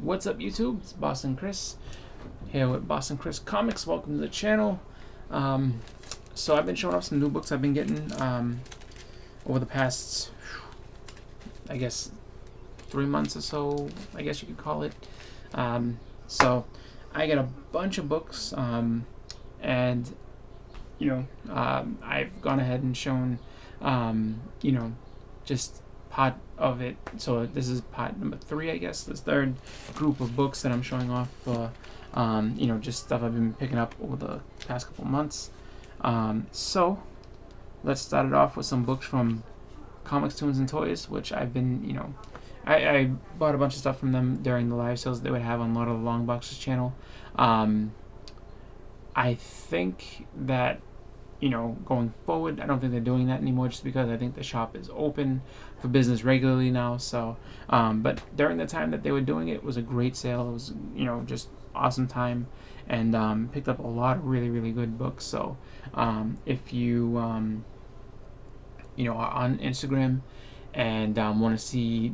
What's up, YouTube? It's Boston Chris here with Boston Chris Comics. Welcome to the channel. So I've been showing off some new books I've been getting over the past, I guess, 3 months or so, I guess you could call it. So I get a bunch of books, and I've gone ahead and shown, just part of it. So this is part number 3, I guess, this third group of books that I'm showing off for, just stuff I've been picking up over the past couple months. So let's start it off with some books from Comics, Tunes, and Toys, which I've been, I bought a bunch of stuff from them during the live sales they would have on Lord of the Long Boxes channel. I think that, going forward, I don't think they're doing that anymore, just because I think the shop is open for business regularly now. So, but during the time that they were doing it, was a great sale. It was, just awesome time, and picked up a lot of really, really good books. So, if you, are on Instagram and want to see,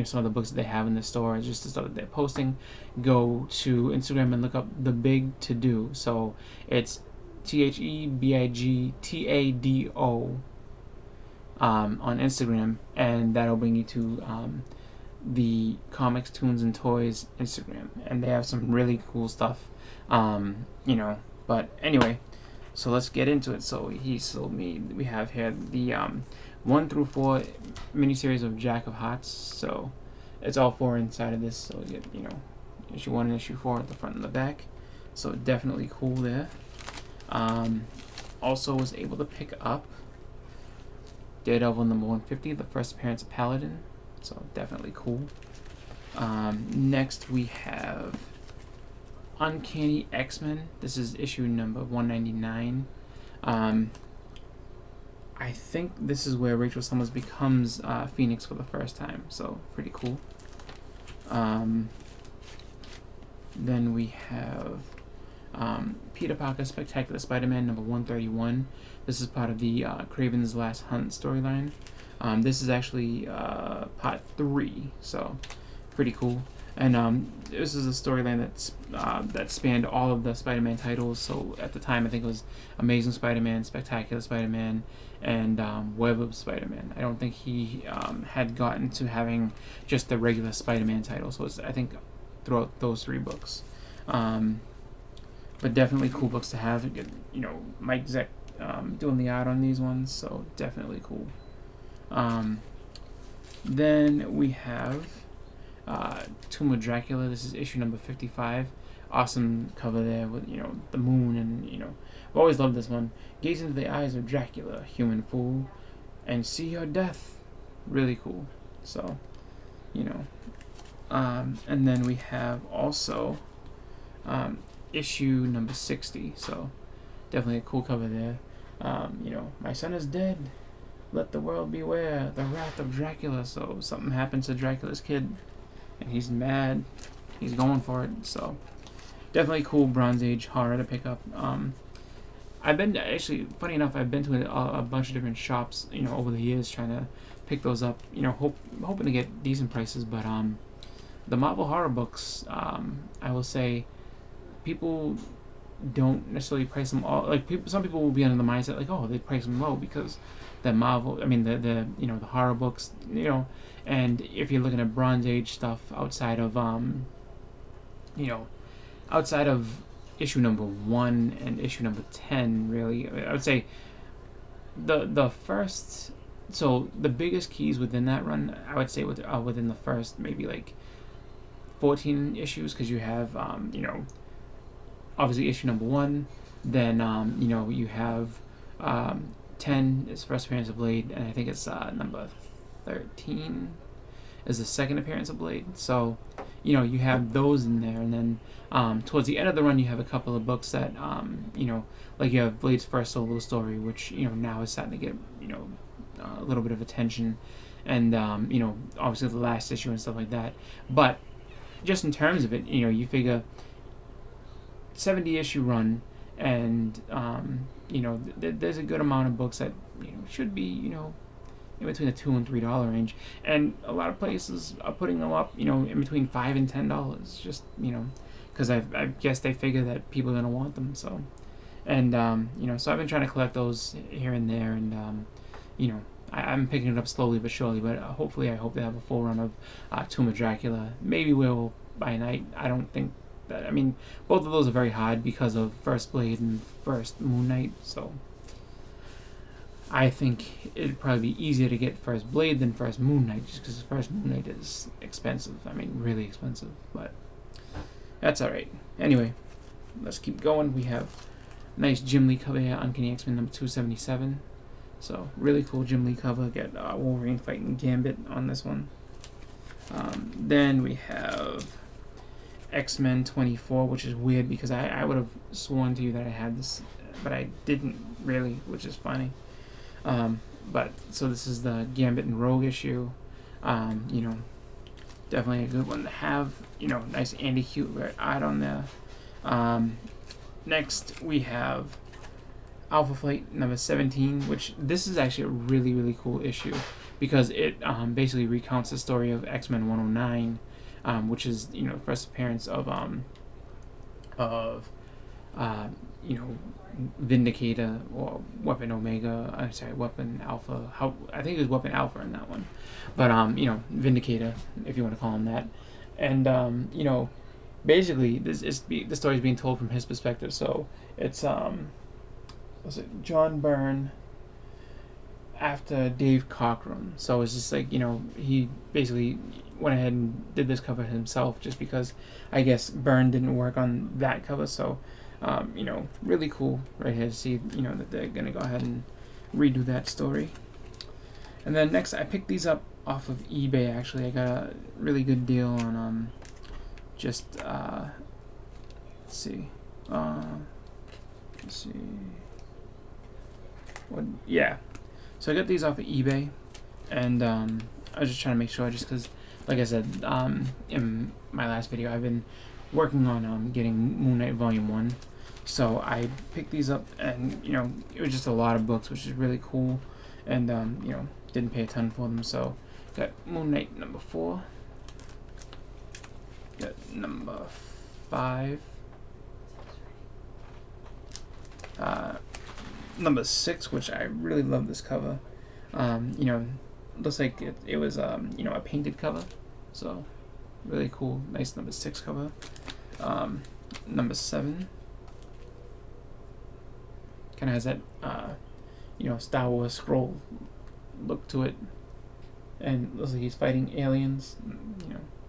some of the books that they have in the store, just the stuff that they're posting, go to Instagram and look up The Big To Do. So it's TheBigTado on Instagram, and that'll bring you to the Comics, Tunes, and Toys Instagram, and they have some really cool stuff. But anyway, so let's get into it. So we have here the 1 through 4 miniseries of Jack of Hearts. So it's all 4 inside of this. So you get, issue 1 and issue 4 at the front and the back. So definitely cool there. Also was able to pick up Daredevil number 150, the first appearance of Paladin. So definitely cool. Next we have Uncanny X-Men. This is issue number 199. I think this is where Rachel Summers becomes Phoenix for the first time, so pretty cool. Then we have Peter Parker Spectacular Spider-Man number 131. This is part of the Kraven's Last Hunt storyline. This is actually part 3, so pretty cool. And this is a storyline that spanned all of the Spider-Man titles. So at the time, I think it was Amazing Spider-Man, Spectacular Spider-Man, and Web of Spider-Man. I don't think he had gotten to having just the regular Spider-Man title. So it's, I think, throughout those 3 books. But definitely cool books to have. Mike Zeck doing the art on these ones, so definitely cool. Then we have Tomb of Dracula. This is issue number 55. Awesome cover there with, the moon, and, I've always loved this one. Gaze into the eyes of Dracula, human fool, and see your death. Really cool. So, and then we have also issue number 60. So definitely a cool cover there. My son is dead. Let the world beware the wrath of Dracula. So something happens to Dracula's kid, and he's mad. He's going for it. So definitely cool Bronze Age horror to pick up. I've been, actually, funny enough, I've been to a bunch of different shops, over the years, trying to pick those up. Hoping to get decent prices. But the Marvel horror books, I will say, people don't necessarily price them all. Like, some people will be under the mindset like, oh, they price them low because the Marvel, the horror books, and if you're looking at Bronze Age stuff outside of outside of issue number 1 and issue number 10, really, I would say the first, so the biggest keys within that run, I would say within the first maybe like 14 issues, because you have obviously issue number 1, then you have 10 is first appearance of Blade, and I think it's number 13 is the second appearance of Blade. So you have those in there, and then towards the end of the run you have a couple of books that like you have Blade's first solo story, which now is starting to get a little bit of attention, and obviously the last issue and stuff like that. But just in terms of it, you figure 70 issue run, and there's a good amount of books that should be in between the $2 and $3 range, and a lot of places are putting them up, in between $5 and $10. Just because I guess they figure that people are gonna want them. So, and so I've been trying to collect those here and there, and I'm picking it up slowly but surely. But hopefully, I hope to have a full run of Tomb of Dracula. Maybe we'll by night. I don't think that. I mean, both of those are very hard because of First Blade and First Moon Knight. So I think it'd probably be easier to get First Blade than First Moon Knight, just because First Moon Knight is expensive. I mean, really expensive. But that's all right. Anyway, let's keep going. We have nice Jim Lee cover here, Uncanny X-Men number 277. So really cool Jim Lee cover. Get Wolverine fighting Gambit on this one. Then we have X-Men 24, which is weird because I would have sworn to you that I had this, but I didn't really, which is funny. But so this is the Gambit and Rogue issue. Definitely a good one to have. Nice Andy Kubert art on there. Next we have Alpha Flight number 17, which this is actually a really, really cool issue because it basically recounts the story of X-Men 109, which is the first appearance of Vindicator or Weapon Omega. I'm sorry, Weapon Alpha. I think it was Weapon Alpha in that one, but Vindicator, if you want to call him that, and basically the story is being told from his perspective. So it's was it John Byrne after Dave Cockrum. So it's just like he basically went ahead and did this cover himself just because I guess Byrne didn't work on that cover. So really cool right here to see that they're gonna go ahead and redo that story. And then next I picked these up off of eBay. Actually, I got a really good deal on let's see so I got these off of eBay, and I was just trying to make sure, just because like I said in my last video, I've been working on getting Moon Knight Volume 1. So I picked these up, and it was just a lot of books, which is really cool, and didn't pay a ton for them. So got Moon Knight number 4, got number 5, number 6, which I really love this cover. Looks like it was a painted cover, so really cool, nice number 6 cover. Number 7 kind of has that Star Wars scroll look to it, and looks like he's fighting aliens.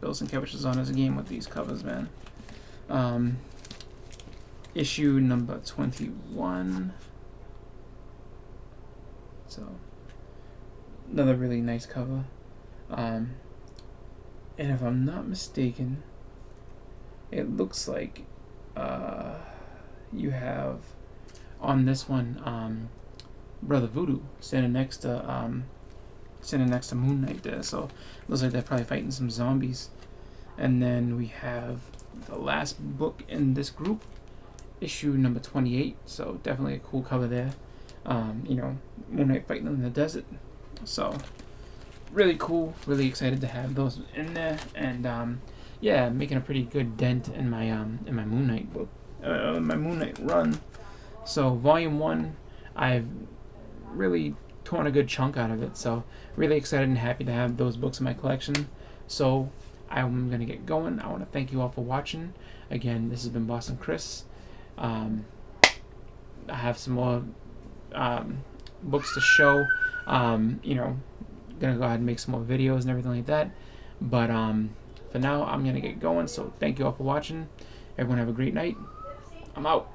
Bill Sienkiewicz is on his game with these covers, man. Issue number 21. So another really nice cover. And if I'm not mistaken, it looks like you have on this one Brother Voodoo standing next to Moon Knight there. So it looks like they're probably fighting some zombies. And then we have the last book in this group, issue number 28. So definitely a cool cover there. Moon Knight fighting in the desert. So really cool, really excited to have those in there, and making a pretty good dent in my Moon Knight book, my Moon Knight run. So Volume 1, I've really torn a good chunk out of it. So really excited and happy to have those books in my collection. So I'm gonna get going. I want to thank you all for watching. Again, this has been Boston Chris. I have some more books to show. Gonna go ahead and make some more videos and everything like that. But for now, I'm gonna get going. So thank you all for watching. Everyone have a great night. I'm out.